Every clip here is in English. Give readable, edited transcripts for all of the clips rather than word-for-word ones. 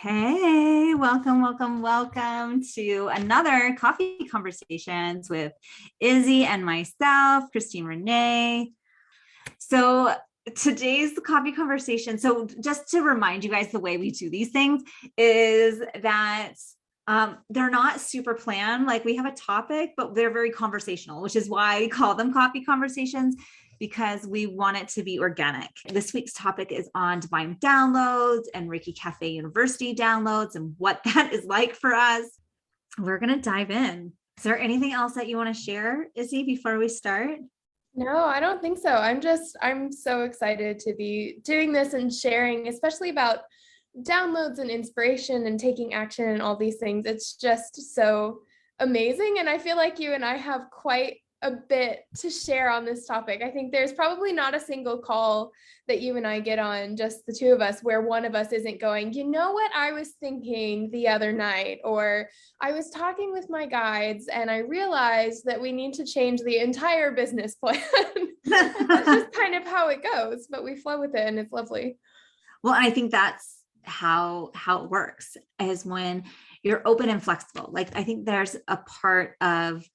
Hey, welcome to another coffee conversations with Izzy and myself, Christine Renee. So today's coffee conversation. So just to remind you guys, the way we do these things is that they're not super planned. Like we have a topic, but they're very conversational, which is why we call them coffee conversations, because we want it to be organic. This week's topic is on divine downloads and ReikiCafe University downloads and what that is like for us. We're going to dive in. Is there anything else that you want to share, Izzy, before we start? No, I don't think so. I'm so excited to be doing this and sharing, especially about downloads and inspiration and taking action and all these things. It's just so amazing. And I feel like you and I have quite a bit to share on this topic. I think there's probably not a single call that you and I get on, just the two of us, where one of us isn't going, you know what I was thinking the other night, or I was talking with my guides and I realized that we need to change the entire business plan. That's just kind of how it goes, but we flow with it and it's lovely. Well, I think that's how it works, is when you're open and flexible. Like I think there's a part of,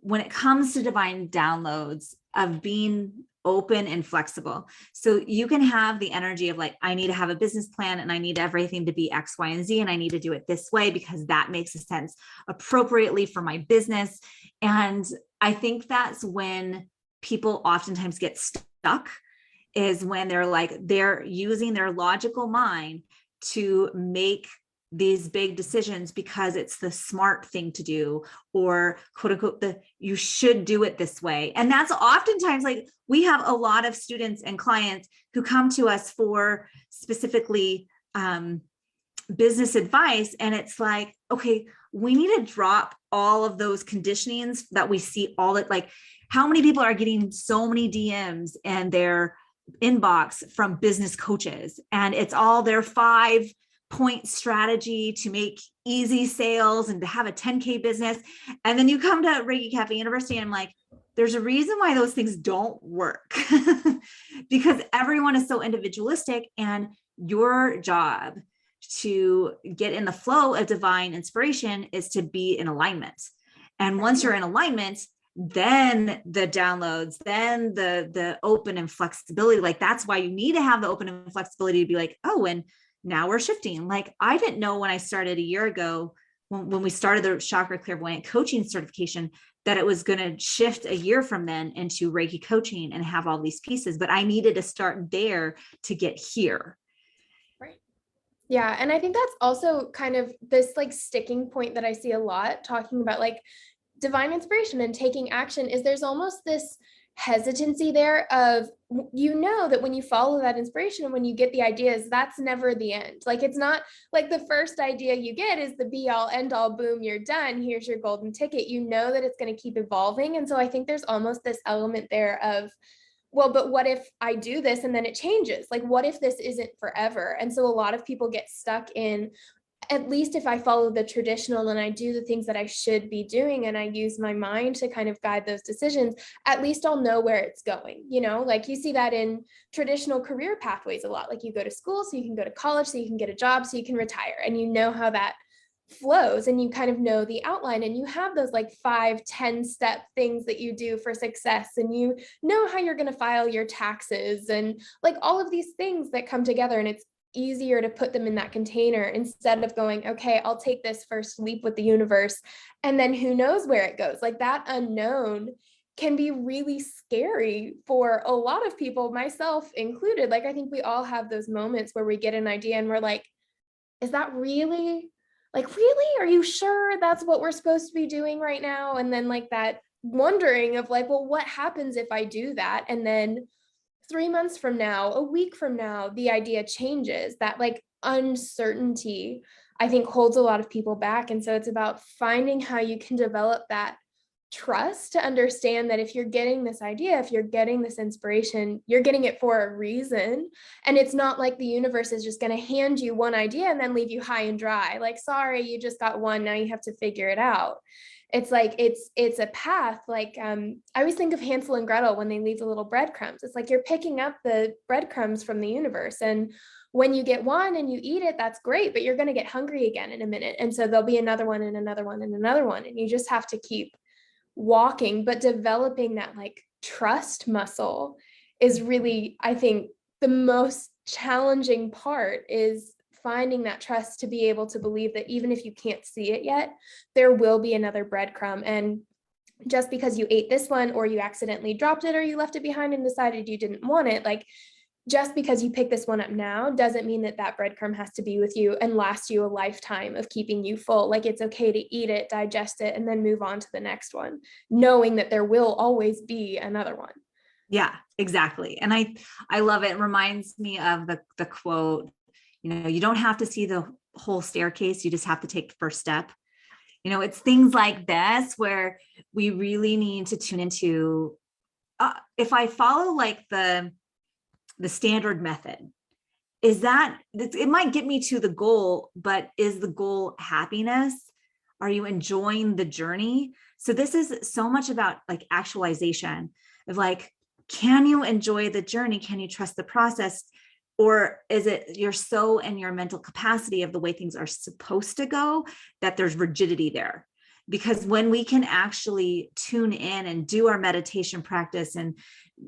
when it comes to divine downloads, of being open and flexible. So you can have the energy of like, I need to have a business plan and I need everything to be X, Y, and Z. And I need to do it this way because that makes sense appropriately for my business. And I think that's when people oftentimes get stuck, is when they're using their logical mind to make these big decisions because it's the smart thing to do, or quote unquote, you should do it this way. And that's oftentimes, like, we have a lot of students and clients who come to us for specifically business advice. And it's like, okay, we need to drop all of those conditionings that we see like, how many people are getting so many DMs and their inbox from business coaches, and it's all their 5-point strategy to make easy sales and to have a 10K business. And then you come to ReikiCafe University and I'm like, there's a reason why those things don't work because everyone is so individualistic, and your job to get in the flow of divine inspiration is to be in alignment. And once you're in alignment, then the downloads, then the open and flexibility, like that's why you need to have the open and flexibility to be like, oh, and now we're shifting. Like I didn't know when I started a year ago, when we started the chakra clairvoyant coaching certification, that it was going to shift a year from then into Reiki coaching and have all these pieces, but I needed to start there to get here. Right. Yeah. And I think that's also kind of this like sticking point that I see a lot talking about like divine inspiration and taking action, is there's almost this hesitancy there of, you know, that when you follow that inspiration and when you get the ideas, that's never the end. Like it's not like the first idea you get is the be all end all, boom, you're done, here's your golden ticket. You know that it's going to keep evolving. And so I think there's almost this element there of, well, but what if I do this and then it changes? Like, what if this isn't forever? And so a lot of people get stuck in, at least if I follow the traditional and I do the things that I should be doing and I use my mind to kind of guide those decisions, at least I'll know where it's going. You know, like you see that in traditional career pathways a lot. Like you go to school so you can go to college, so you can get a job, so you can retire, and you know how that flows and you kind of know the outline, and you have those like 5-10 step things that you do for success, and you know how you're going to file your taxes and like all of these things that come together, and it's easier to put them in that container instead of going, okay, I'll take this first leap with the universe and then who knows where it goes. Like that unknown can be really scary for a lot of people, myself included. Like I think we all have those moments where we get an idea and we're like, is that really, like, really, are you sure that's what we're supposed to be doing right now? And then like that wondering of like, well, what happens if I do that? And then 3 months from now, a week from now, the idea changes. That like uncertainty, I think, holds a lot of people back. And so it's about finding how you can develop that trust to understand that if you're getting this idea, if you're getting this inspiration, you're getting it for a reason. And it's not like the universe is just going to hand you one idea and then leave you high and dry. Like, sorry, you just got one. Now you have to figure it out. It's like, it's a path. Like, I always think of Hansel and Gretel when they leave the little breadcrumbs. It's like, you're picking up the breadcrumbs from the universe. And when you get one and you eat it, that's great, but you're going to get hungry again in a minute. And so there'll be another one and another one and another one. And you just have to keep walking, but developing that like trust muscle is really, I think, the most challenging part, is finding that trust to be able to believe that even if you can't see it yet, there will be another breadcrumb. And just because you ate this one, or you accidentally dropped it, or you left it behind and decided you didn't want it, like just because you pick this one up now doesn't mean that that breadcrumb has to be with you and last you a lifetime of keeping you full. Like it's okay to eat it, digest it, and then move on to the next one, knowing that there will always be another one. Yeah, exactly. And I love it. It reminds me of the quote, you don't have to see the whole staircase. You just have to take the first step. It's things like this where we really need to tune into, if I follow like the standard method, is that it might get me to the goal, but is the goal happiness? Are you enjoying the journey? So this is so much about like actualization of like, can you enjoy the journey? Can you trust the process? Or is it you're so in your mental capacity of the way things are supposed to go that there's rigidity there? Because when we can actually tune in and do our meditation practice and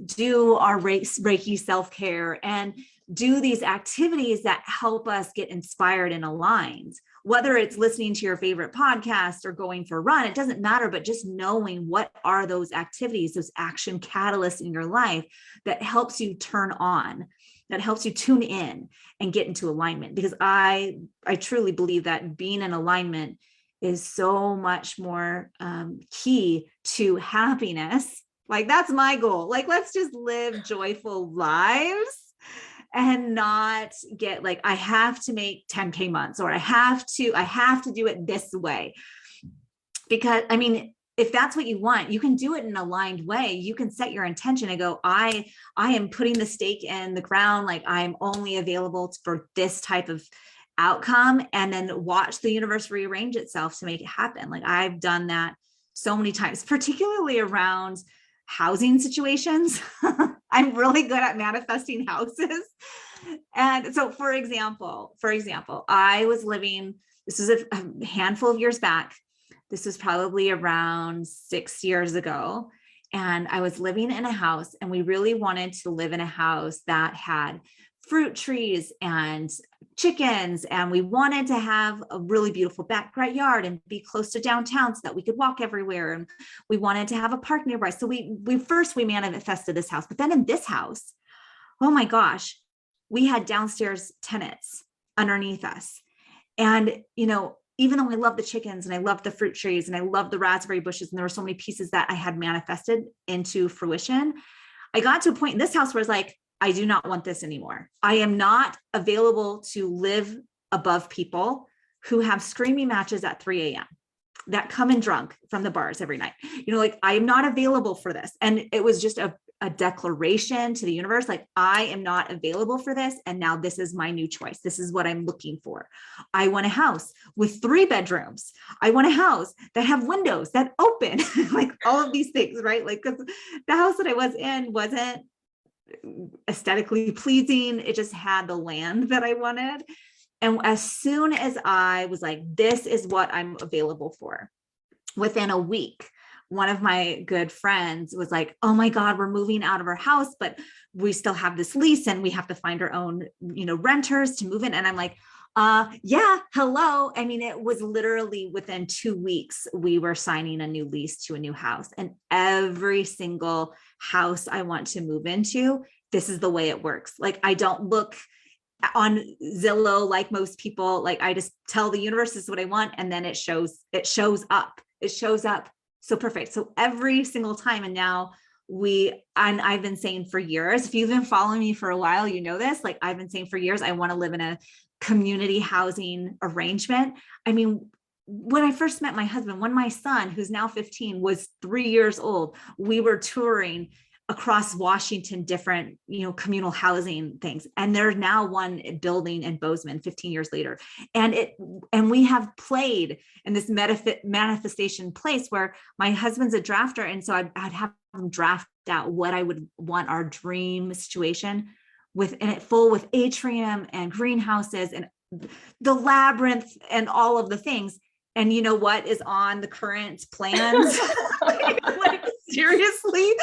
do our Reiki self-care and do these activities that help us get inspired and aligned, whether it's listening to your favorite podcast or going for a run, it doesn't matter, but just knowing what are those activities, those action catalysts in your life that helps you turn on, that helps you tune in and get into alignment. Because I truly believe that being in alignment is so much more key to happiness. Like that's my goal. Like, let's just live joyful lives and not get like, I have to make 10K months, or I have to do it this way. Because I mean, if that's what you want, you can do it in an aligned way. You can set your intention and go, I am putting the stake in the ground. Like I'm only available for this type of outcome, and then watch the universe rearrange itself to make it happen. Like I've done that so many times, particularly around housing situations. I'm really good at manifesting houses. And so for example, I was living, this was a handful of years back. This was probably around 6 years ago. And I was living in a house, and we really wanted to live in a house that had fruit trees and chickens. And we wanted to have a really beautiful backyard and be close to downtown so that we could walk everywhere. And we wanted to have a park nearby. So we manifested this house, but then in this house, oh my gosh, we had downstairs tenants underneath us. And, even though I love the chickens and I love the fruit trees and I love the raspberry bushes, and there were so many pieces that I had manifested into fruition, I got to a point in this house where I was like, I do not want this anymore. I am not available to live above people who have screaming matches at 3 a.m. that come in drunk from the bars every night. Like I am not available for this. And it was just a declaration to the universe, like I am not available for this. And now this is my new choice. This is what I'm looking for. I want a house with 3 bedrooms. I want a house that have windows that open, like all of these things, right? Like, because the house that I was in wasn't aesthetically pleasing. It just had the land that I wanted. And as soon as I was like, this is what I'm available for, within a week, one of my good friends was like, oh my God, we're moving out of our house, but we still have this lease and we have to find our own, renters to move in. And I'm like, yeah, hello. I mean, it was literally within 2 weeks, we were signing a new lease to a new house. And every single house I want to move into, this is the way it works. Like, I don't look on Zillow like most people. Like, I just tell the universe this is what I want. And then it shows up. It shows up so perfect. So every single time. And now I've been saying for years, if you've been following me for a while, you know this, like I've been saying for years, I want to live in a community housing arrangement. I mean, when I first met my husband, when my son, who's now 15, was 3 years old, we were touring across Washington, different, communal housing things. And there's now one building in Bozeman 15 years later. And we have played in this manifestation place where my husband's a drafter. And so I'd have him draft out what I would want our dream situation. and it full with atrium and greenhouses and the labyrinth and all of the things. And you know what is on the current plans? Like, seriously,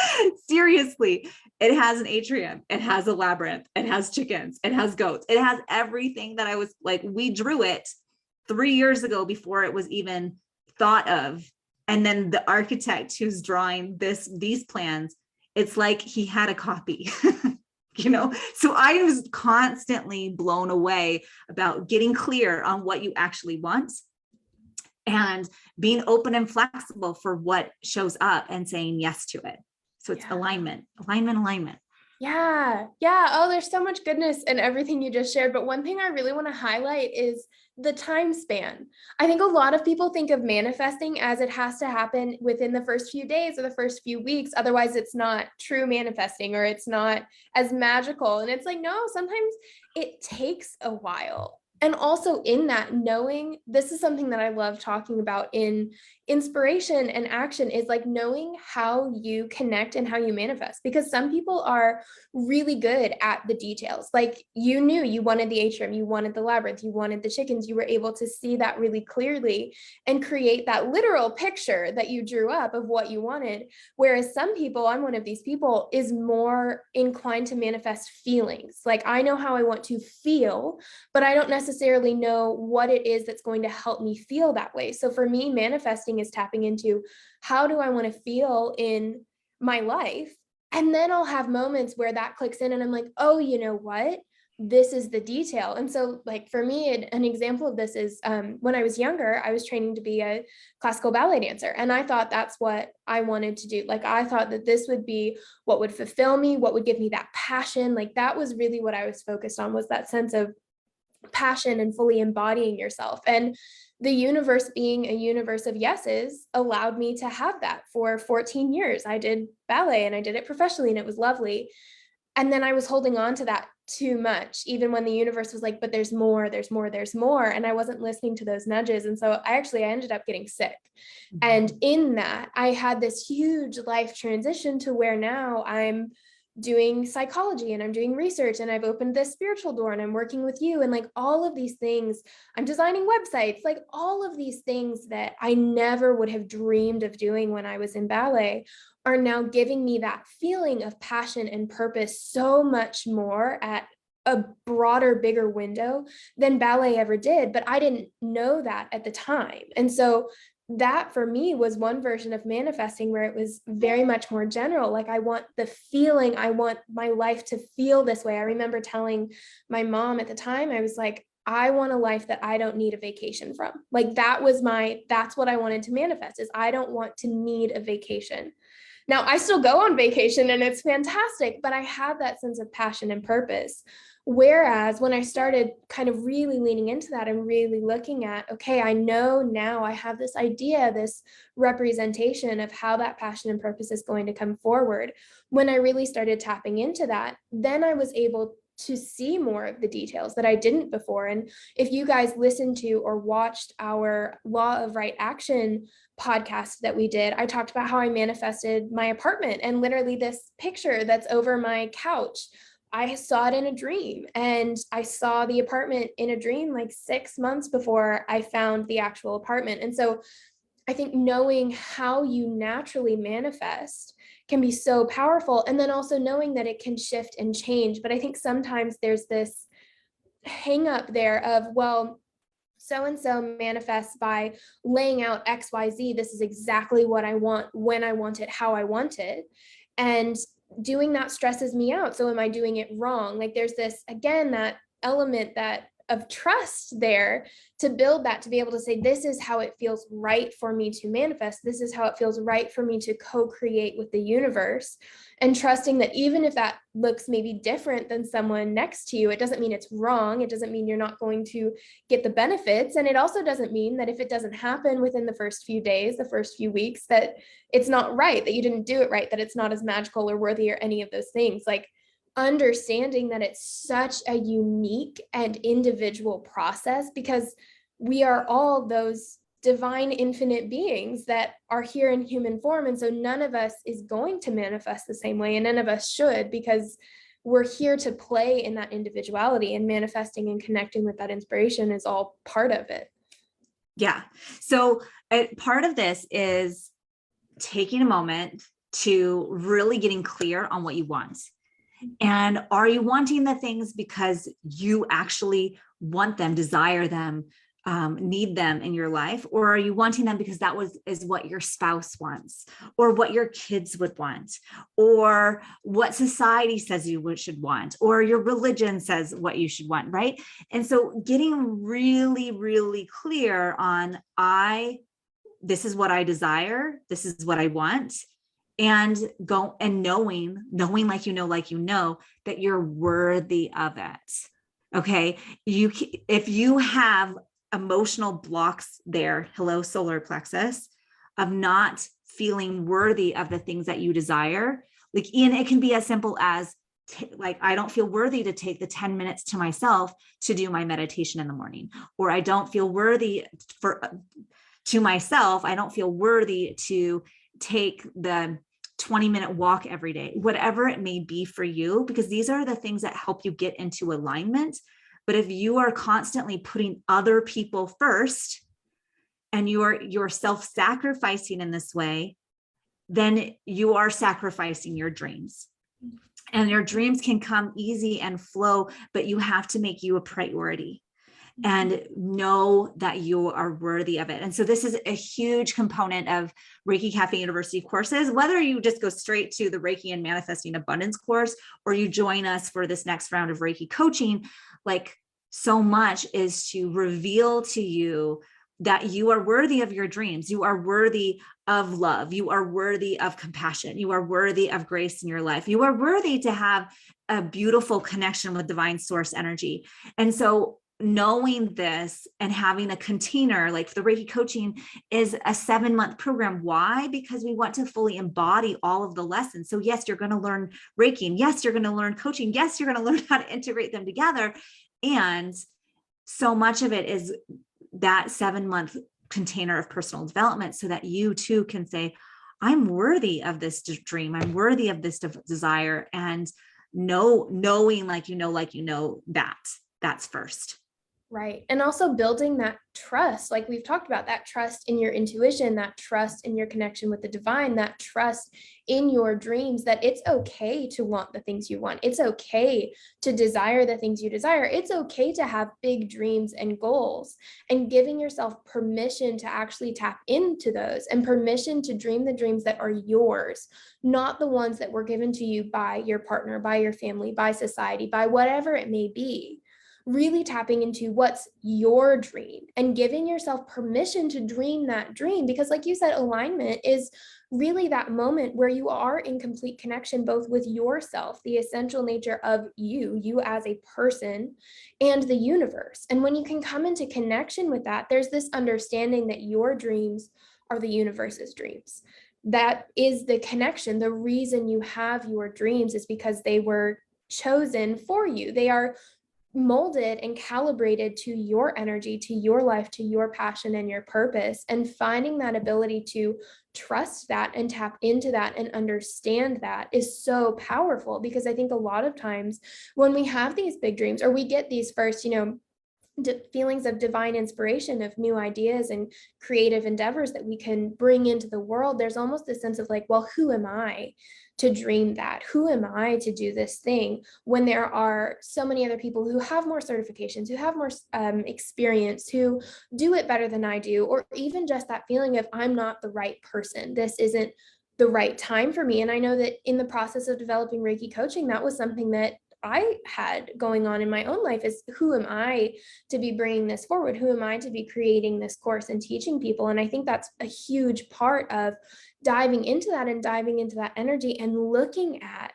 it has an atrium, it has a labyrinth, it has chickens, it has goats, it has everything that I was like, we drew it 3 years ago before it was even thought of. And then the architect who's drawing these plans, it's like he had a copy. So I was constantly blown away about getting clear on what you actually want and being open and flexible for what shows up and saying yes to it. So it's alignment. Yeah. Oh, there's so much goodness in everything you just shared. But one thing I really want to highlight is the time span. I think a lot of people think of manifesting as it has to happen within the first few days or the first few weeks. Otherwise, it's not true manifesting, or it's not as magical. And it's like, no, sometimes it takes a while. And also in that, knowing, this is something that I love talking about in inspiration and action, is like knowing how you connect and how you manifest. Because some people are really good at the details. Like, you knew you wanted the atrium, you wanted the labyrinth, you wanted the chickens, you were able to see that really clearly and create that literal picture that you drew up of what you wanted. Whereas some people, I'm one of these people, is more inclined to manifest feelings. Like, I know how I want to feel, but I don't necessarily know what it is that's going to help me feel that way. So for me, manifesting is tapping into, how do I want to feel in my life? And then I'll have moments where that clicks in and I'm like, oh, you know what? This is the detail. And so, like, for me, an example of this is when I was younger, I was training to be a classical ballet dancer. And I thought that's what I wanted to do. Like, I thought that this would be what would fulfill me, what would give me that passion. Like, that was really what I was focused on, was that sense of passion and fully embodying yourself. And the universe, being a universe of yeses, allowed me to have that for 14 years. I did ballet and I did it professionally, and it was lovely. And then I was holding on to that too much, even when the universe was like, but there's more. And I wasn't listening to those nudges. And so I ended up getting sick. And in that, I had this huge life transition to where now I'm doing psychology and I'm doing research, and I've opened this spiritual door, and I'm working with you, and like all of these things, I'm designing websites, like all of these things that I never would have dreamed of doing when I was in ballet are now giving me that feeling of passion and purpose so much more at a broader, bigger window than ballet ever did. But I didn't know that at the time. And so that for me was one version of manifesting where it was very much more general. Like, I want the feeling, I want my life to feel this way. I remember telling my mom at the time, I was like, I want a life that I don't need a vacation from. Like, that's what I wanted to manifest, is I don't want to need a vacation. Now, I still go on vacation and it's fantastic, but I have that sense of passion and purpose. Whereas when I started kind of really leaning into that and really looking at, okay, I know now I have this idea, this representation of how that passion and purpose is going to come forward. When I really started tapping into that, then I was able to see more of the details that I didn't before. And if you guys listened to or watched our Law of Right Action podcast that we did, I talked about how I manifested my apartment, and literally this picture that's over my couch, I saw it in a dream, and I saw the apartment in a dream like 6 months before I found the actual apartment. And so I think knowing how you naturally manifest can be so powerful. And then also knowing that it can shift and change. But I think sometimes there's this hang up there of, well, so-and-so manifests by laying out XYZ. This is exactly what I want, when I want it, how I want it. And doing that stresses me out. So am I doing it wrong? Like, there's this, again, that element of trust there to build that, to be able to say, this is how it feels right for me to manifest. This is how it feels right for me to co-create with the universe. And trusting that even if that looks maybe different than someone next to you, it doesn't mean it's wrong. It doesn't mean you're not going to get the benefits. And it also doesn't mean that if it doesn't happen within the first few days, the first few weeks, that it's not right, that you didn't do it right, that it's not as magical or worthy or any of those things. Like, understanding that it's such a unique and individual process, because we are all those divine infinite beings that are here in human form. And so none of us is going to manifest the same way, and none of us should, because we're here to play in that individuality, and manifesting and connecting with that inspiration is all part of it. Yeah. So part of this is taking a moment to really getting clear on what you want. And are you wanting the things because you actually want them, desire them, need them in your life? Or are you wanting them because is what your spouse wants, or what your kids would want, or what society says you should want, or your religion says what you should want, right? And so getting really, really clear on, this is what I desire, this is what I want, and go and knowing like you know that you're worthy of it. Okay. If you have emotional blocks there, hello, solar plexus, of not feeling worthy of the things that you desire, like, and it can be as simple as like, I don't feel worthy to take the 10 minutes to myself to do my meditation in the morning, or I don't feel worthy to myself, I don't feel worthy to take the 20-minute walk every day, whatever it may be for you, because these are the things that help you get into alignment. But if you are constantly putting other people first, and you're self-sacrificing in this way, then you are sacrificing your dreams. And your dreams can come easy and flow, but you have to make you a priority and know that you are worthy of it. And so this is a huge component of ReikiCafe University courses, whether you just go straight to the Reiki and Manifesting Abundance course, or you join us for this next round of Reiki coaching. Like, so much is to reveal to you that you are worthy of your dreams. You are worthy of love. You are worthy of compassion. You are worthy of grace in your life. You are worthy to have a beautiful connection with divine source energy. And so knowing this and having a container, like the Reiki coaching is a 7-month program. Why? Because we want to fully embody all of the lessons. So yes, you're going to learn Reiki, and yes, you're going to learn coaching. Yes, you're going to learn how to integrate them together. And so much of it is that 7-month container of personal development, so that you too can say, I'm worthy of this dream. I'm worthy of this desire. And knowing like you know, that's first. Right. And also building that trust, like we've talked about, that trust in your intuition, that trust in your connection with the divine, that trust in your dreams, that it's okay to want the things you want. It's okay to desire the things you desire. It's okay to have big dreams and goals, and giving yourself permission to actually tap into those, and permission to dream the dreams that are yours, not the ones that were given to you by your partner, by your family, by society, by whatever it may be. Really tapping into what's your dream and giving yourself permission to dream that dream. Because like you said, alignment is really that moment where you are in complete connection, both with yourself, the essential nature of you as a person, and the universe. And when you can come into connection with that, there's this understanding that your dreams are the universe's dreams. That is the connection. The reason you have your dreams is because they were chosen for you. They are molded and calibrated to your energy, to your life, to your passion and your purpose. And finding that ability to trust that and tap into that and understand that is so powerful. Because I think a lot of times when we have these big dreams, or we get these first, feelings of divine inspiration, of new ideas and creative endeavors that we can bring into the world, there's almost this sense of like, well, who am I to dream that? Who am I to do this thing, when there are so many other people who have more certifications, who have more experience, who do it better than I do? Or even just that feeling of, I'm not the right person. This isn't the right time for me. And I know that in the process of developing Reiki coaching, that was something that I had going on in my own life, is who am I to be bringing this forward? Who am I to be creating this course and teaching people? And I think that's a huge part of diving into that, and diving into that energy and looking at,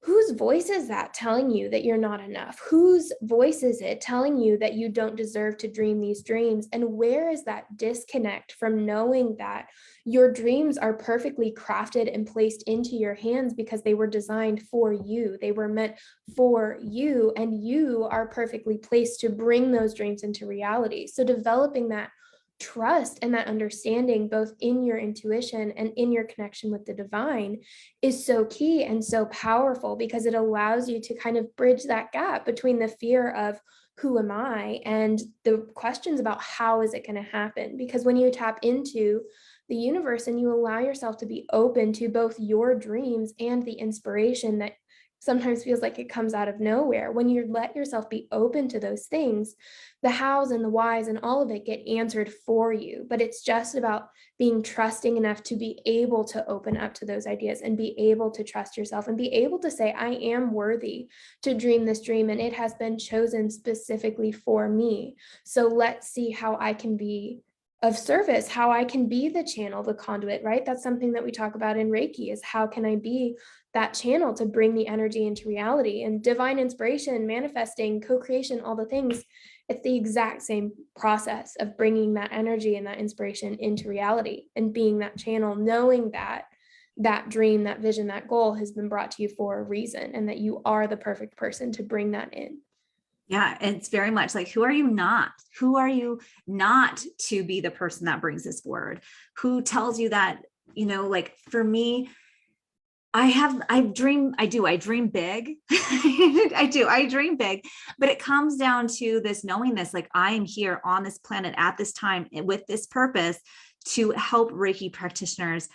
whose voice is that telling you that you're not enough? Whose voice is it telling you that you don't deserve to dream these dreams? And where is that disconnect from knowing that your dreams are perfectly crafted and placed into your hands because they were designed for you? They were meant for you, and you are perfectly placed to bring those dreams into reality. So developing that trust and that understanding, both in your intuition and in your connection with the divine, is so key and so powerful, because it allows you to kind of bridge that gap between the fear of who am I and the questions about how is it going to happen. Because when you tap into the universe and you allow yourself to be open to both your dreams and the inspiration that sometimes feels like it comes out of nowhere, when you let yourself be open to those things, the hows and the whys and all of it get answered for you. But it's just about being trusting enough to be able to open up to those ideas and be able to trust yourself and be able to say, I am worthy to dream this dream, and it has been chosen specifically for me. So let's see how I can be of service, how I can be the channel, the conduit, right? That's something that we talk about in Reiki, is how can I be that channel to bring the energy into reality. And divine inspiration, manifesting, co-creation, all the things, it's the exact same process of bringing that energy and that inspiration into reality and being that channel, knowing that that dream, that vision, that goal has been brought to you for a reason, and that you are the perfect person to bring that in. Yeah, it's very much like, who are you not? Who are you not to be the person that brings this forward? Who tells you that, like for me, I dream big. I dream big, but it comes down to this knowingness, like I am here on this planet at this time with this purpose to help Reiki practitioners.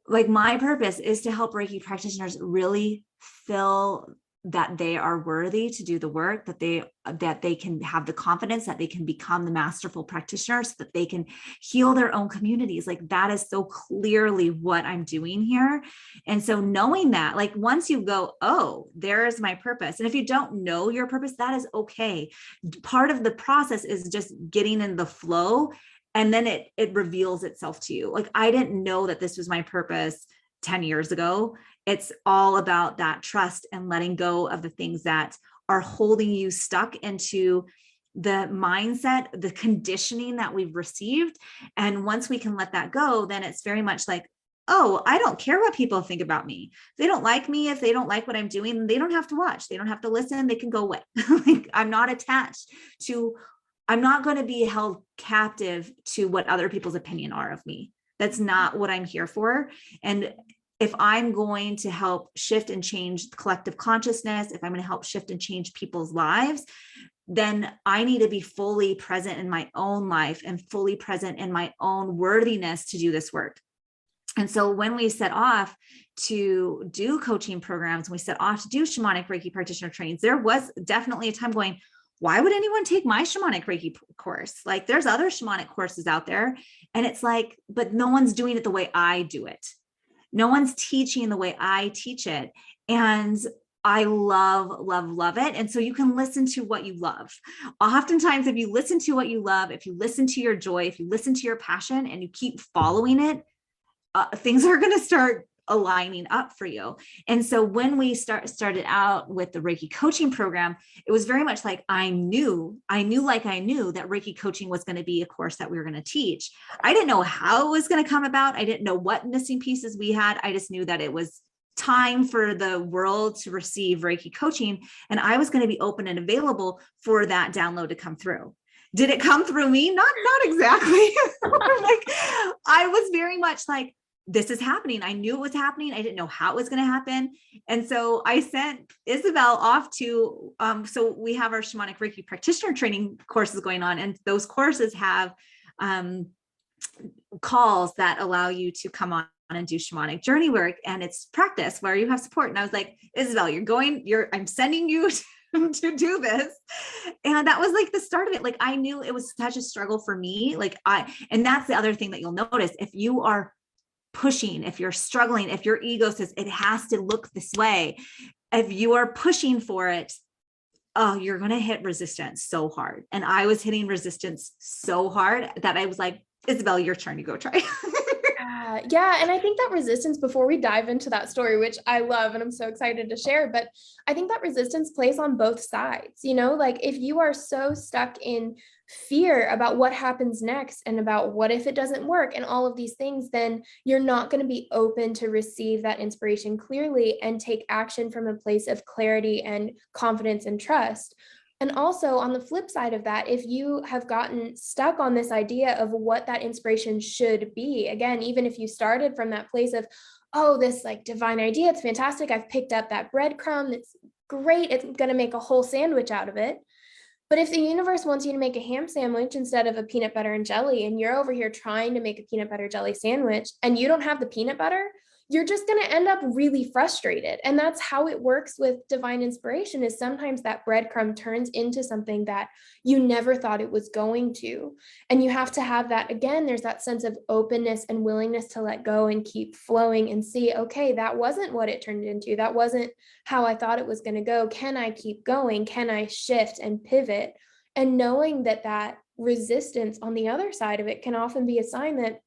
Like my purpose is to help Reiki practitioners really feel that they are worthy to do the work, that they can have the confidence, that they can become the masterful practitioners, that they can heal their own communities. Like that is so clearly what I'm doing here. And so knowing that, like once you go, oh, there's my purpose. And if you don't know your purpose, that is okay. Part of the process is just getting in the flow, and then it reveals itself to you. Like I didn't know that this was my purpose 10 years ago. It's all about that trust and letting go of the things that are holding you stuck into the mindset, the conditioning that we've received. And once we can let that go, then it's very much like, oh, I don't care what people think about me. If they don't like me, if they don't like what I'm doing, they don't have to watch. They don't have to listen. They can go away. Like I'm not attached to, I'm not going to be held captive to what other people's opinion are of me. That's not what I'm here for. And if I'm going to help shift and change collective consciousness, if I'm going to help shift and change people's lives, then I need to be fully present in my own life and fully present in my own worthiness to do this work. And so when we set off to do coaching programs, we set off to do shamanic Reiki practitioner trainings, there was definitely a time going, why would anyone take my shamanic Reiki course? Like there's other shamanic courses out there. And it's like, but no one's doing it the way I do it. No one's teaching the way I teach it. And I love, love, love it. And so you can listen to what you love. Oftentimes, if you listen to what you love, if you listen to your joy, if you listen to your passion and you keep following it, things are going to start aligning up for you. And so when we started out with the Reiki coaching program, it was very much like I knew that Reiki coaching was going to be a course that we were going to teach. I didn't know how it was going to come about. I didn't know what missing pieces we had. I just knew that it was time for the world to receive Reiki coaching, and I was going to be open and available for that download to come through. Did it come through me? Not exactly. Like I was very much like, this is happening. I knew it was happening. I didn't know how it was going to happen. And so I sent Isabel off to, so we have our shamanic Reiki practitioner training courses going on. And those courses have calls that allow you to come on and do shamanic journey work. And it's practice where you have support. And I was like, Isabel, I'm sending you to do this. And that was like the start of it. Like I knew it was such a struggle for me. And that's the other thing that you'll notice. If you are pushing, if you're struggling, if your ego says it has to look this way, if you are pushing for it, oh, you're going to hit resistance so hard. And I was hitting resistance so hard that I was like, Isabel, your turn to go try. Yeah. And I think that resistance, before we dive into that story, which I love and I'm so excited to share, but I think that resistance plays on both sides. Like if you are so stuck in fear about what happens next and about what if it doesn't work and all of these things, then you're not going to be open to receive that inspiration clearly and take action from a place of clarity and confidence and trust. And also on the flip side of that, if you have gotten stuck on this idea of what that inspiration should be, again, even if you started from that place of, oh, this like divine idea, it's fantastic. I've picked up that breadcrumb. It's great. It's going to make a whole sandwich out of it. But if the universe wants you to make a ham sandwich instead of a peanut butter and jelly, and you're over here trying to make a peanut butter jelly sandwich and you don't have the peanut butter, you're just going to end up really frustrated. And that's how it works with divine inspiration, is sometimes that breadcrumb turns into something that you never thought it was going to. And you have to have that, again, there's that sense of openness and willingness to let go and keep flowing and see, okay, that wasn't what it turned into. That wasn't how I thought it was going to go. Can I keep going? Can I shift and pivot? And knowing that that resistance on the other side of it can often be a sign that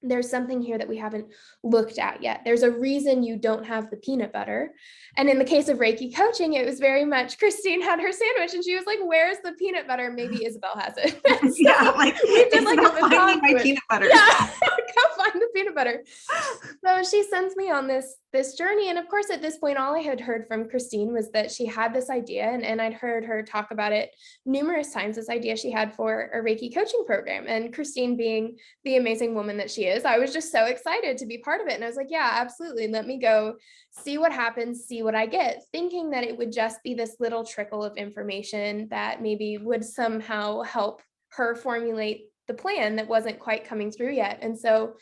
there's something here that we haven't looked at yet. There's a reason you don't have the peanut butter. And in the case of Reiki coaching, it was very much Christine had her sandwich and she was like, where's the peanut butter? Maybe Isabel has it. So yeah, like we did like finding my peanut butter. Yeah, go find the peanut butter. So she sends me on this journey. And of course, at this point, all I had heard from Christine was that she had this idea, and I'd heard her talk about it numerous times, this idea she had for a Reiki coaching program. And Christine, being the amazing woman that she is, I was just so excited to be part of it. And I was like, yeah, absolutely. Let me go see what happens, see what I get, thinking that it would just be this little trickle of information that maybe would somehow help her formulate the plan that wasn't quite coming through yet. And so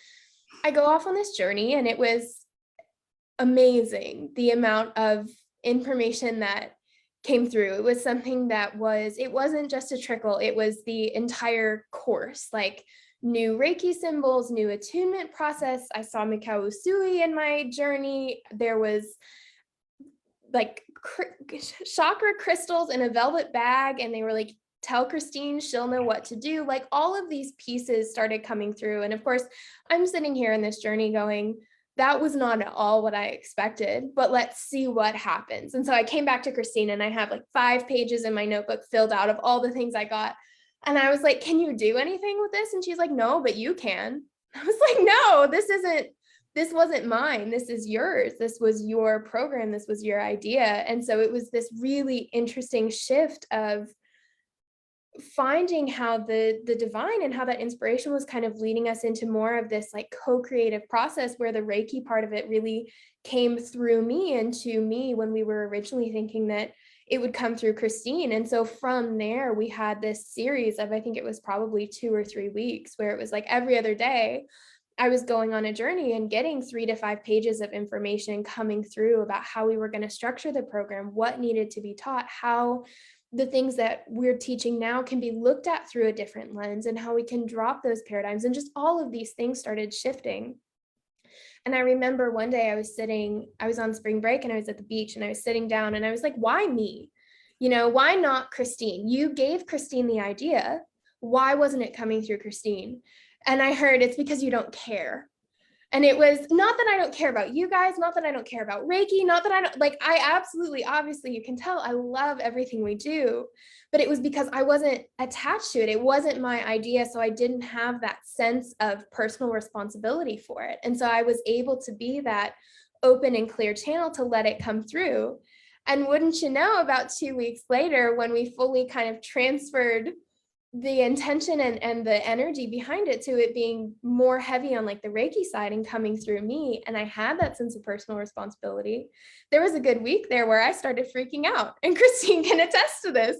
I go off on this journey, and it was amazing the amount of information that came through. It was something that it wasn't just a trickle, it was the entire course, like new Reiki symbols, new attunement process. I saw Mikao Usui in my journey. There was like chakra crystals in a velvet bag, and they were like, tell Christine, she'll know what to do. Like all of these pieces started coming through. And of course, I'm sitting here in this journey going, that was not at all what I expected, but let's see what happens. And so I came back to Christine, and I have like 5 pages in my notebook filled out of all the things I got. And I was like, can you do anything with this? And she's like, no, but you can. I was like, no, this wasn't mine. This is yours. This was your program. This was your idea. And so it was this really interesting shift of finding how the divine and how that inspiration was kind of leading us into more of this like co-creative process, where the Reiki part of it really came through me and to me when we were originally thinking that it would come through Christine. And so from there, we had this series of, I think it was probably 2 or 3 weeks, where it was like every other day I was going on a journey and getting 3 to 5 pages of information coming through about how we were going to structure the program, what needed to be taught, how the things that we're teaching now can be looked at through a different lens, and how we can drop those paradigms. And just all of these things started shifting. And I remember one day I was on spring break, and I was at the beach, and I was sitting down, and I was like, why me? Why not Christine? You gave Christine the idea. Why wasn't it coming through Christine? And I heard, it's because you don't care. And it was not that I don't care about you guys, not that I don't care about Reiki, not that I don't, like, I absolutely, obviously you can tell I love everything we do, but it was because I wasn't attached to it. It wasn't my idea. So I didn't have that sense of personal responsibility for it. And so I was able to be that open and clear channel to let it come through. And wouldn't you know, about 2 weeks later, when we fully kind of transferred the intention and the energy behind it to it being more heavy on like the Reiki side and coming through me, and I had that sense of personal responsibility, there was a good week there where I started freaking out. And Christine can attest to this,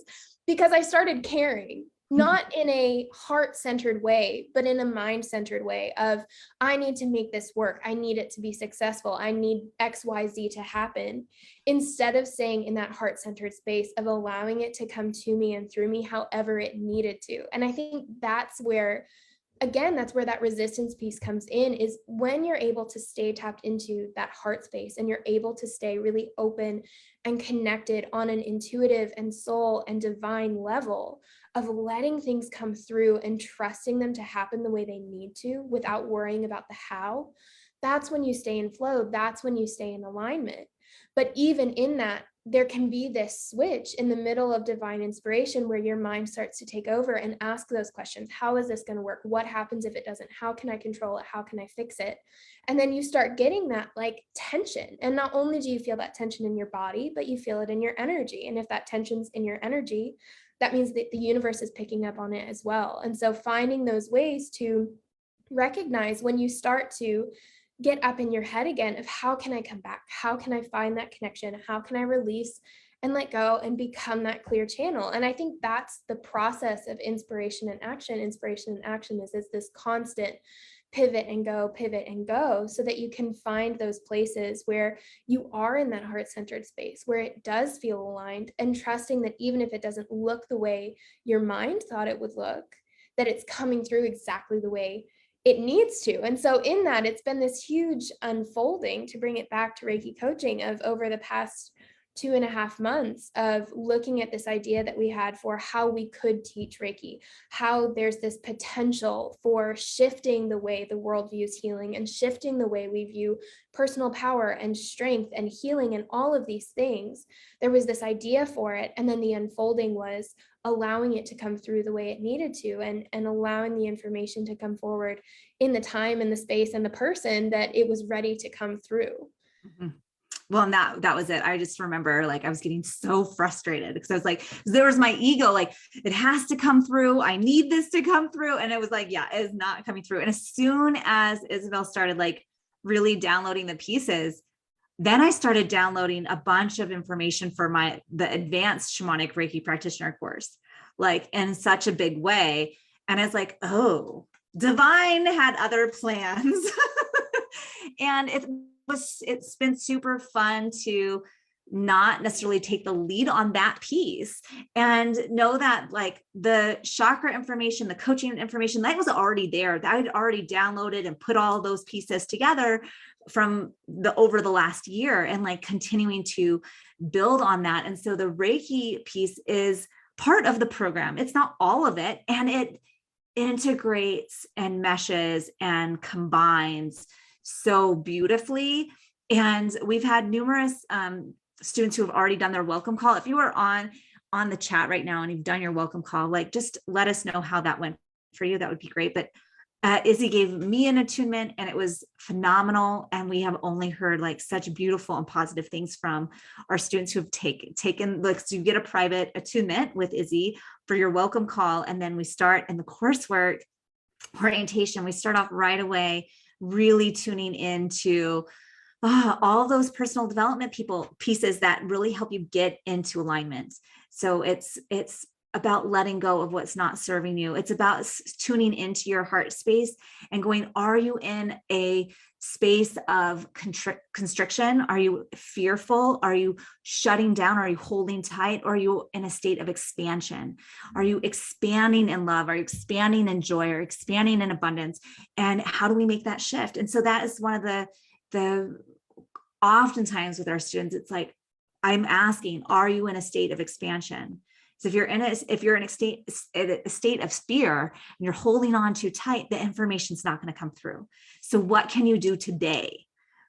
because I started caring, not in a heart-centered way, but in a mind-centered way of, I need to make this work. I need it to be successful. I need XYZ to happen, instead of staying in that heart-centered space of allowing it to come to me and through me however it needed to. And I think that's where that resistance piece comes in, is when you're able to stay tapped into that heart space, and you're able to stay really open and connected on an intuitive and soul and divine level of letting things come through and trusting them to happen the way they need to without worrying about the how. That's when you stay in flow. That's when you stay in alignment. But even in that, there can be this switch in the middle of divine inspiration where your mind starts to take over and ask those questions. How is this going to work? What happens if it doesn't? How can I control it? How can I fix it? And then you start getting that like tension. And not only do you feel that tension in your body, but you feel it in your energy. And if that tension's in your energy, that means that the universe is picking up on it as well. And so finding those ways to recognize when you start to get up in your head again of how can I come back? How can I find that connection? How can I release and let go and become that clear channel? And I think that's the process of inspiration and action. Inspiration and action is this constant pivot and go so that you can find those places where you are in that heart-centered space where it does feel aligned, and trusting that even if it doesn't look the way your mind thought it would look, that it's coming through exactly the way it needs to. And so in that, it's been this huge unfolding, to bring it back to Reiki coaching, of over the past 2.5 months of looking at this idea that we had for how we could teach Reiki, how there's this potential for shifting the way the world views healing and shifting the way we view personal power and strength and healing and all of these things. There was this idea for it. And then the unfolding was allowing it to come through the way it needed to, and allowing the information to come forward in the time and the space and the person that it was ready to come through. Mm-hmm. Well, and that was it. I just remember like I was getting so frustrated because I was like, there was my ego, like it has to come through. I need this to come through. And it was like, yeah, it's not coming through. And as soon as Isabel started like really downloading the pieces, then I started downloading a bunch of information for the advanced shamanic Reiki practitioner course, like in such a big way. And I was like, oh, divine had other plans. And it's been super fun to not necessarily take the lead on that piece and know that like the chakra information, the coaching information, that was already there. That I'd already downloaded and put all those pieces together from over the last year, and like continuing to build on that. And so the Reiki piece is part of the program. It's not all of it. And it integrates and meshes and combines so beautifully. And we've had numerous students who have already done their welcome call. If you are on the chat right now and you've done your welcome call, like just let us know how that went for you. That would be great. But Izzy gave me an attunement and it was phenomenal. And we have only heard like such beautiful and positive things from our students who have taken like, so you get a private attunement with Izzy for your welcome call. And then we start in the coursework orientation. We start off right away, really tuning into all those personal development pieces that really help you get into alignment. So it's about letting go of what's not serving you. It's about tuning into your heart space and going, are you in a space of constriction? Are you fearful? Are you shutting down? Are you holding tight? Or are you in a state of expansion? Are you expanding in love? Are you expanding in joy? Or expanding in abundance? And how do we make that shift? And so that is one of the oftentimes with our students, it's like, I'm asking, are you in a state of expansion? So if you're in a state of fear and you're holding on too tight, the information's not going to come through. So what can you do today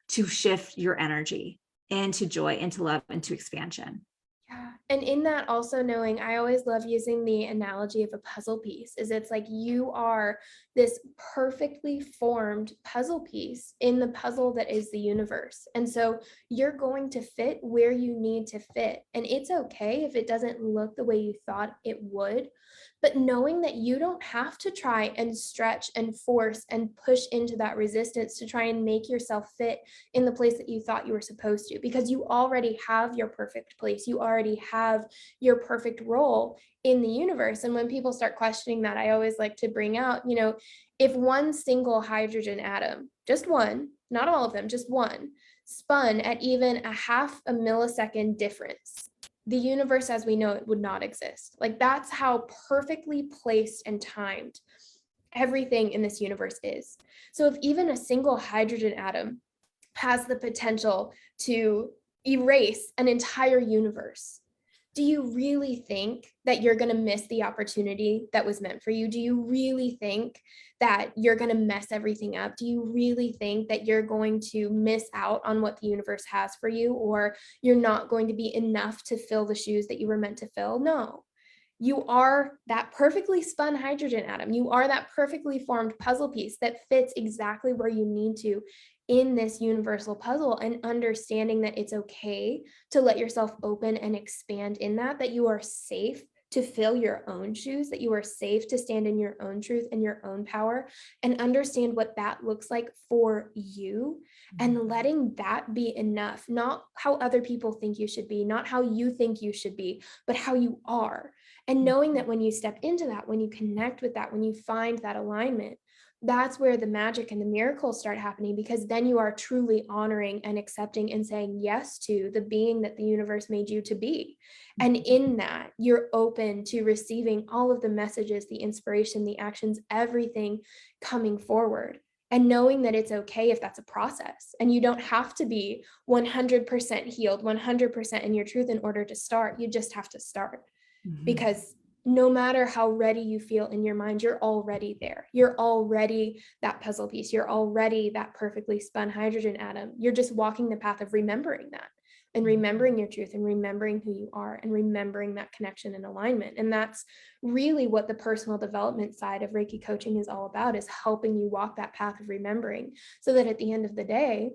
to shift your energy into joy, into love, into expansion? Yeah. And in that also knowing, I always love using the analogy of a puzzle piece, is it's like you are this perfectly formed puzzle piece in the puzzle that is the universe. And so you're going to fit where you need to fit. And it's okay if it doesn't look the way you thought it would, but knowing that you don't have to try and stretch and force and push into that resistance to try and make yourself fit in the place that you thought you were supposed to, because you already have your perfect place. You already have your perfect role in the universe. And when people start questioning that, I always like to bring out, if one single hydrogen atom, just one, not all of them, just one, spun at even a half a millisecond difference, the universe as we know it would not exist. Like that's how perfectly placed and timed everything in this universe is. So if even a single hydrogen atom has the potential to erase an entire universe, do you really think that you're going to miss the opportunity that was meant for you? Do you really think that you're going to mess everything up? Do you really think that you're going to miss out on what the universe has for you, or you're not going to be enough to fill the shoes that you were meant to fill? No. You are that perfectly spun hydrogen atom. You are that perfectly formed puzzle piece that fits exactly where you need to in this universal puzzle, and understanding that it's okay to let yourself open and expand in that, that you are safe to fill your own shoes, that you are safe to stand in your own truth and your own power, and understand what that looks like for you, and letting that be enough, not how other people think you should be, not how you think you should be, but how you are. And knowing that when you step into that, when you connect with that, when you find that alignment, that's where the magic and the miracles start happening, because then you are truly honoring and accepting and saying yes to the being that the universe made you to be. And in that, you're open to receiving all of the messages, the inspiration, the actions, everything coming forward. And knowing that it's okay if that's a process, and you don't have to be 100% healed, 100% in your truth in order to start. You just have to start, because no matter how ready you feel in your mind, you're already there. You're already that puzzle piece. You're already that perfectly spun hydrogen atom. You're just walking the path of remembering that, and remembering your truth, and remembering who you are, and remembering that connection and alignment. And that's really what the personal development side of Reiki coaching is all about, is helping you walk that path of remembering, so that at the end of the day,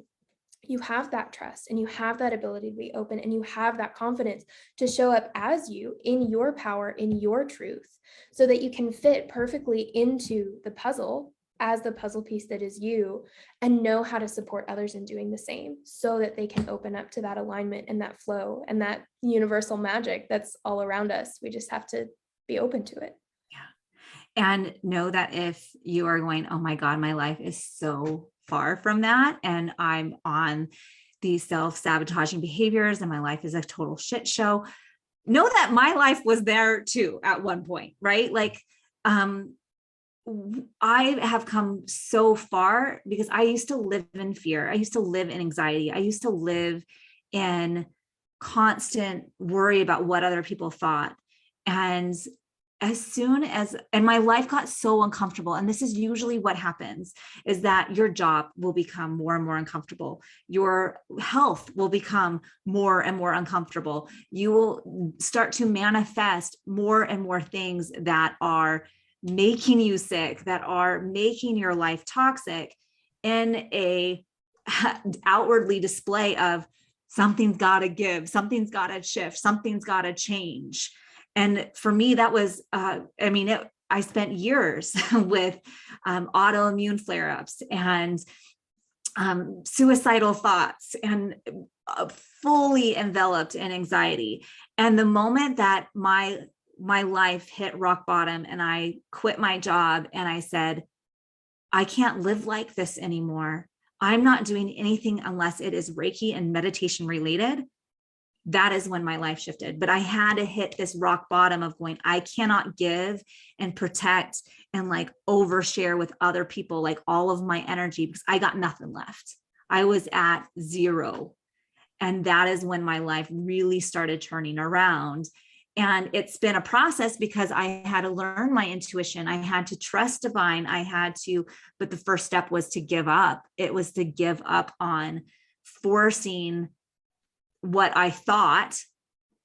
you have that trust, and you have that ability to be open, and you have that confidence to show up as you, in your power, in your truth, so that you can fit perfectly into the puzzle as the puzzle piece that is you, and know how to support others in doing the same, so that they can open up to that alignment and that flow and that universal magic that's all around us. We just have to be open to it. And know that if you are going, oh my God, my life is so far from that, and I'm on these self-sabotaging behaviors, and my life is a total shit show, know that my life was there too at one point, right? Like, I have come so far, because I used to live in fear. I used to live in anxiety. I used to live in constant worry about what other people thought. And and my life got so uncomfortable, and this is usually what happens, is that your job will become more and more uncomfortable. Your health will become more and more uncomfortable. You will start to manifest more and more things that are making you sick, that are making your life toxic, in a outwardly display of something's got to give, something's got to shift, something's got to change. And for me, that was, I spent years with autoimmune flare-ups and suicidal thoughts, and fully enveloped in anxiety. And the moment that my life hit rock bottom, and I quit my job, and I said, I can't live like this anymore. I'm not doing anything unless it is Reiki and meditation related. That is when my life shifted. But I had to hit this rock bottom of going, I cannot give and protect and like overshare with other people, like all of my energy, because I got nothing left. I was at zero. And that is when my life really started turning around. And it's been a process, because I had to learn my intuition. I had to trust divine. But the first step was to give up. It was to give up on forcing what I thought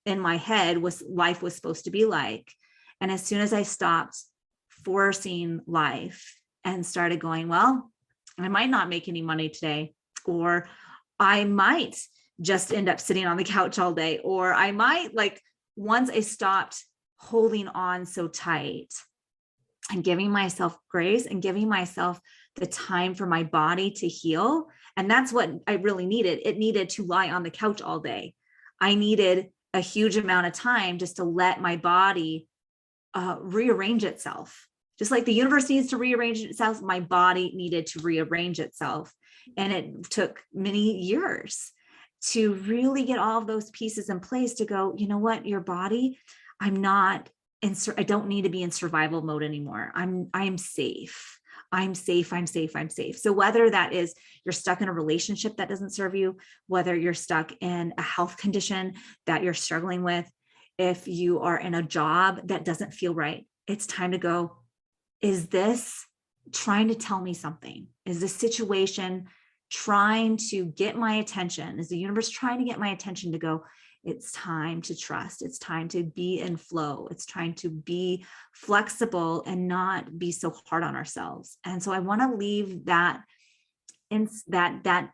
in my head was life was supposed to be like. And as soon as I stopped forcing life and started going, well, I might not make any money today, or I might just end up sitting on the couch all day, or I might, once I stopped holding on so tight and giving myself grace and giving myself the time for my body to heal. And that's what I really needed. It needed to lie on the couch all day. I needed a huge amount of time just to let my body rearrange itself. Just like the universe needs to rearrange itself, my body needed to rearrange itself. And it took many years to really get all of those pieces in place to go, you know what, your body, I don't need to be in survival mode anymore. I'm safe. I'm safe. I'm safe. I'm safe. So whether that is you're stuck in a relationship that doesn't serve you, whether you're stuck in a health condition that you're struggling with, If you are in a job that doesn't feel right, it's time to go, is this trying to tell me something? Is this situation trying to get my attention? Is the universe trying to get my attention to go, it's time to trust. It's time to be in flow. It's trying to be flexible and not be so hard on ourselves. And so I want to leave that in that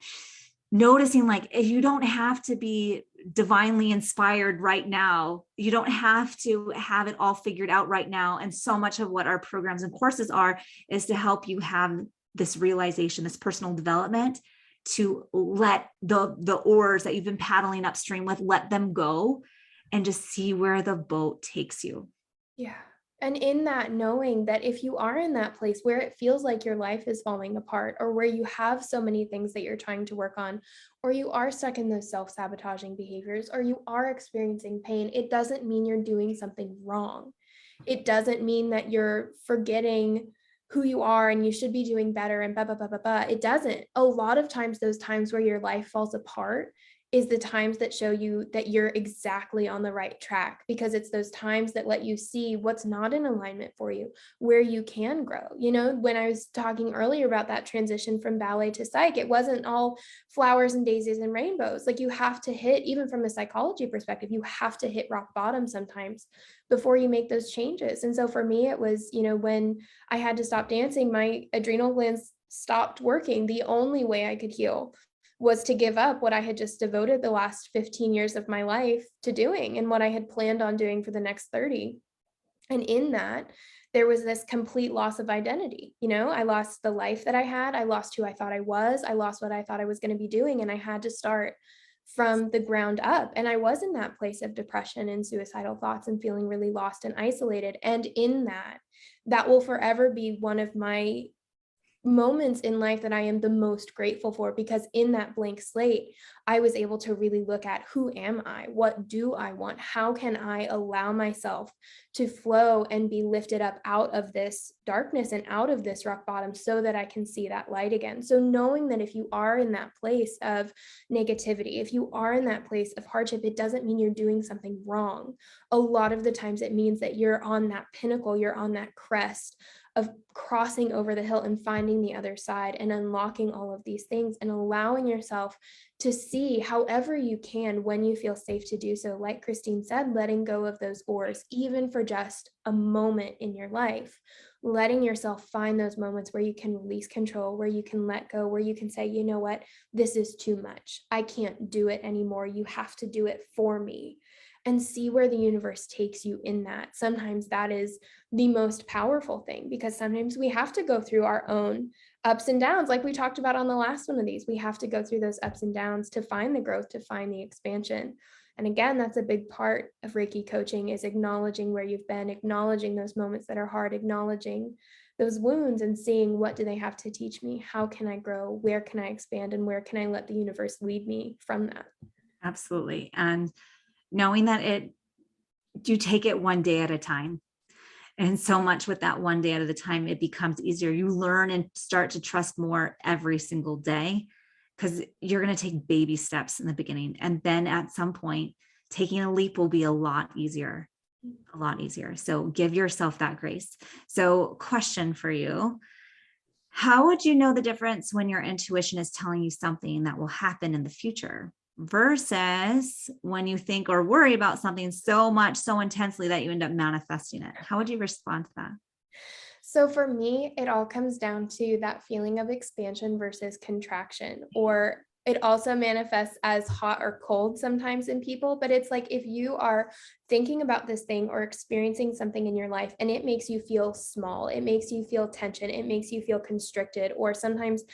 noticing, like, you don't have to be divinely inspired right now. You don't have to have it all figured out right now. And so much of what our programs and courses are is to help you have this realization, this personal development, to let the oars that you've been paddling upstream with, let them go and just see where the boat takes you. Yeah. And in that, knowing that if you are in that place where it feels like your life is falling apart, or where you have so many things that you're trying to work on, or you are stuck in those self-sabotaging behaviors, or you are experiencing pain, it doesn't mean you're doing something wrong. It doesn't mean that you're forgetting who you are and you should be doing better and blah, blah, blah, blah, blah. It doesn't. A lot of times, those times where your life falls apart is the times that show you that you're exactly on the right track, because it's those times that let you see what's not in alignment for you, where you can grow. You know, when I was talking earlier about that transition from ballet to psych, it wasn't all flowers and daisies and rainbows. Like, you have to hit, even from a psychology perspective, you have to hit rock bottom sometimes before you make those changes. And so for me, it was, you know, when I had to stop dancing, my adrenal glands stopped working. The only way I could heal was to give up what I had just devoted the last 15 years of my life to doing, and what I had planned on doing for the next 30. And in that, there was this complete loss of identity. You know, I lost the life that I had. I lost who I thought I was. I lost what I thought I was going to be doing. And I had to start from the ground up. And I was in that place of depression and suicidal thoughts and feeling really lost and isolated. And in that, that will forever be one of my moments in life that I am the most grateful for, because in that blank slate, I was able to really look at, who am I? What do I want? How can I allow myself to flow and be lifted up out of this darkness and out of this rock bottom, so that I can see that light again? So knowing that if you are in that place of negativity, if you are in that place of hardship, it doesn't mean you're doing something wrong. A lot of the times it means that you're on that pinnacle, you're on that crest of crossing over the hill and finding the other side and unlocking all of these things, and allowing yourself to see however you can, when you feel safe to do so. Like Christine said, letting go of those oars, even for just a moment in your life, letting yourself find those moments where you can release control, where you can let go, where you can say, you know what, this is too much. I can't do it anymore. You have to do it for me. And see where the universe takes you in that. Sometimes that is the most powerful thing, because sometimes we have to go through our own ups and downs. Like we talked about on the last one of these, we have to go through those ups and downs to find the growth, to find the expansion. And again, that's a big part of Reiki coaching, is acknowledging where you've been, acknowledging those moments that are hard, acknowledging those wounds, and seeing, what do they have to teach me? How can I grow? Where can I expand? And where can I let the universe lead me from that? Absolutely. And knowing that you take it one day at a time. And so much with that one day at a time, it becomes easier. You learn and start to trust more every single day, because you're going to take baby steps in the beginning. And then at some point, taking a leap will be a lot easier. So give yourself that grace. So question for you: how would you know the difference when your intuition is telling you something that will happen in the future, versus when you think or worry about something so much, so intensely, that you end up manifesting it? How would you respond to that? So for me, it all comes down to that feeling of expansion versus contraction, or it also manifests as hot or cold sometimes in people. But it's like, if you are thinking about this thing or experiencing something in your life and it makes you feel small, it makes you feel tension, it makes you feel constricted, or sometimes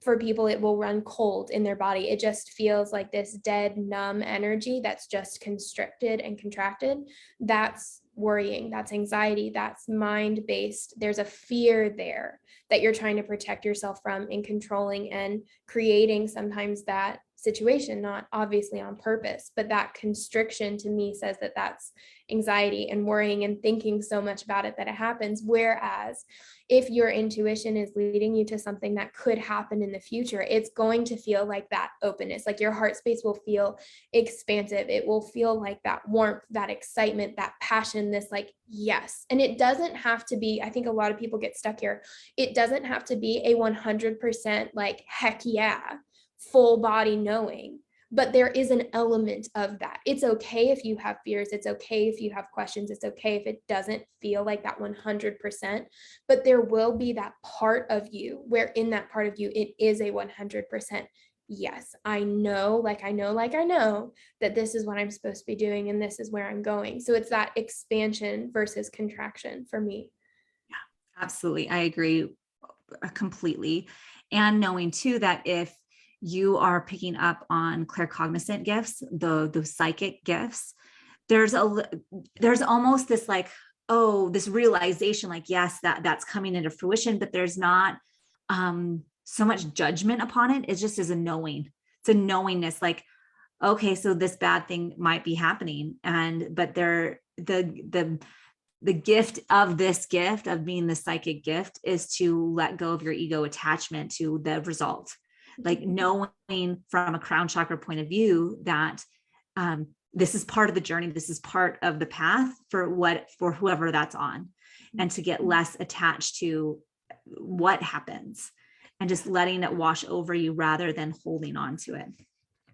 for people, it will run cold in their body. It just feels like this dead, numb energy that's just constricted and contracted. That's worrying, that's anxiety, that's mind-based. There's a fear there that you're trying to protect yourself from, in controlling and creating sometimes that situation, not obviously on purpose, but that constriction to me says that that's anxiety and worrying and thinking so much about it that it happens. Whereas if your intuition is leading you to something that could happen in the future, it's going to feel like that openness, like your heart space will feel expansive. It will feel like that warmth, that excitement, that passion, this like, yes. And it doesn't have to be, I think a lot of people get stuck here. It doesn't have to be a 100% like, heck yeah, full body knowing. But there is an element of that. It's okay if you have fears. It's okay if you have questions. It's okay if it doesn't feel like that 100%, but there will be that part of you where in that part of you, it is a 100%. Yes, I know, like I know that this is what I'm supposed to be doing and this is where I'm going. So it's that expansion versus contraction for me. Yeah, absolutely. I agree completely. And knowing too, that if you are picking up on claircognizant gifts, the psychic gifts, there's almost this like, oh, this realization, like, yes, that's coming into fruition, but there's not so much judgment upon it. It just is a knowing. It's a knowingness, like, okay, so this bad thing might be happening. But the gift of this gift of being the psychic gift is to let go of your ego attachment to the result. Like knowing from a crown chakra point of view that this is part of the journey. This is part of the path for whoever that's on, and to get less attached to what happens and just letting it wash over you rather than holding on to it.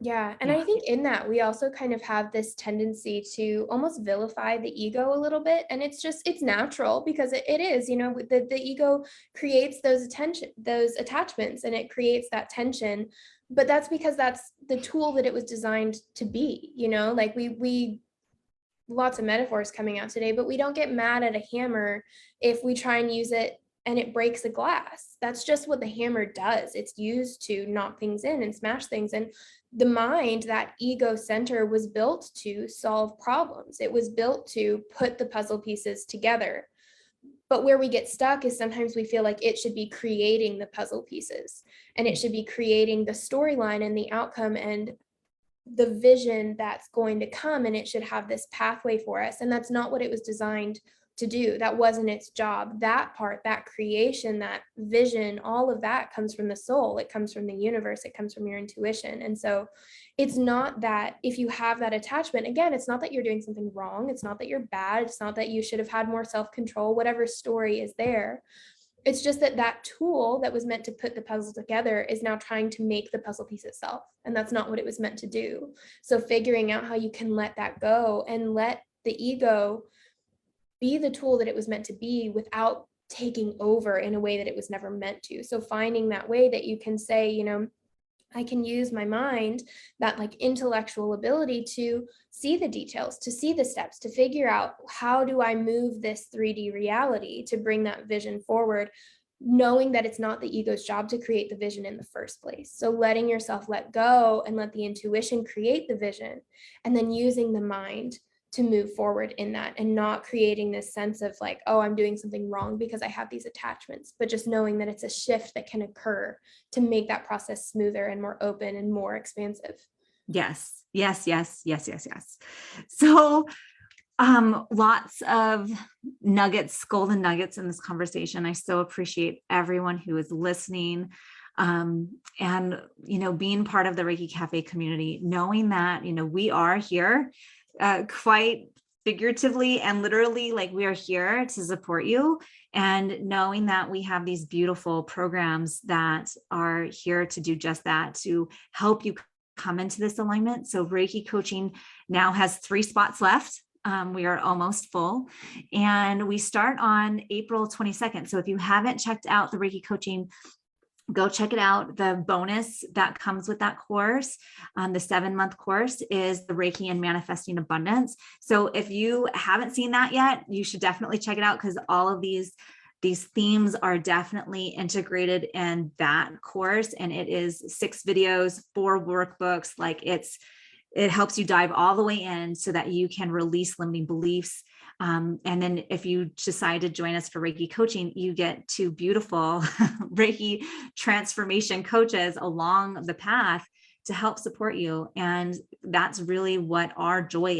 Yeah. And I think in that we also kind of have this tendency to almost vilify the ego a little bit. And it's natural because it is, the ego creates those attachments and it creates that tension. But that's because that's the tool that it was designed to be, like we lots of metaphors coming out today, but we don't get mad at a hammer if we try and use it and it breaks a glass. That's just what the hammer does. It's used to knock things in and smash things. And the mind, that ego center, was built to solve problems. It was built to put the puzzle pieces together. But where we get stuck is sometimes we feel like it should be creating the puzzle pieces and it should be creating the storyline and the outcome and the vision that's going to come, and it should have this pathway for us. And that's not what it was designed to do. That wasn't its job. That part, that creation, that vision, all of that comes from the soul. It comes from the universe. It comes from your intuition. And so it's not that if you have that attachment, again, it's not that you're doing something wrong. It's not that you're bad. It's not that you should have had more self-control, whatever story is there. It's just that tool that was meant to put the puzzle together is now trying to make the puzzle piece itself. And that's not what it was meant to do. So figuring out how you can let that go and let the ego be the tool that it was meant to be without taking over in a way that it was never meant to. So finding that way that you can say, I can use my mind, that like intellectual ability to see the details, to see the steps, to figure out how do I move this 3D reality to bring that vision forward, knowing that it's not the ego's job to create the vision in the first place. So letting yourself let go and let the intuition create the vision, and then using the mind to move forward in that, and not creating this sense of like, oh, I'm doing something wrong because I have these attachments, but just knowing that it's a shift that can occur to make that process smoother and more open and more expansive. Yes. So lots of nuggets, golden nuggets in this conversation. I so appreciate everyone who is listening. And, being part of the Reiki Cafe community, knowing that, we are here quite figuratively and literally, like we are here to support you, and knowing that we have these beautiful programs that are here to do just that, to help you come into this alignment. So Reiki coaching now has 3 spots left. We are almost full, and we start on April 22nd. So if you haven't checked out the Reiki coaching, go check it out. The bonus that comes with that course, the 7-month course, is the Reiki and Manifesting Abundance. So if you haven't seen that yet, you should definitely check it out, because all of these themes are definitely integrated in that course. And it is 6 videos, 4 workbooks. Like it helps you dive all the way in so that you can release limiting beliefs. And then if you decide to join us for Reiki coaching, you get 2 beautiful Reiki transformation coaches along the path to help support you. And that's really what our joy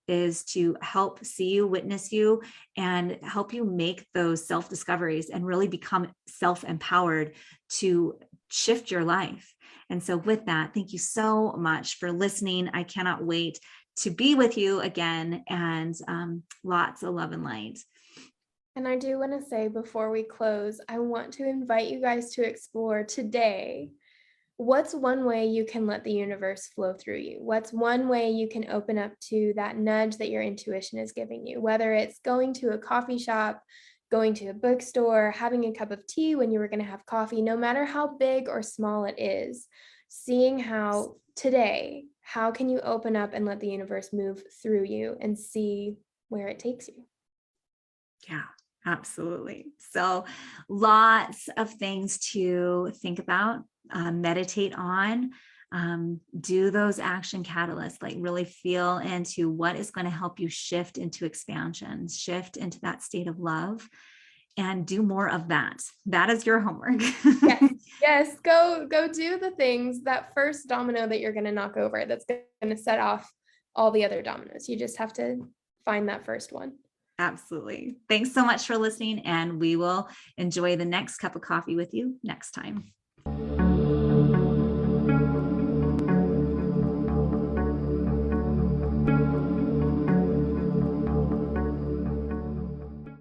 is to help see you, witness you, and help you make those self-discoveries and really become self-empowered to shift your life. And so with that, thank you so much for listening. I cannot wait to be with you again, and lots of love and light. And I do want to say before we close, I want to invite you guys to explore today. What's one way you can let the universe flow through you? What's one way you can open up to that nudge that your intuition is giving you? Whether it's going to a coffee shop, going to a bookstore, having a cup of tea when you were going to have coffee, no matter how big or small it is, seeing how today, how can you open up and let the universe move through you and see where it takes you? Yeah, absolutely. So lots of things to think about, meditate on, do those action catalysts, like really feel into what is going to help you shift into expansion, shift into that state of love, and do more of that. That is your homework. Yes, go do the things, that first domino that you're going to knock over, that's going to set off all the other dominoes. You just have to find that first one. Absolutely. Thanks so much for listening, and we will enjoy the next cup of coffee with you next time.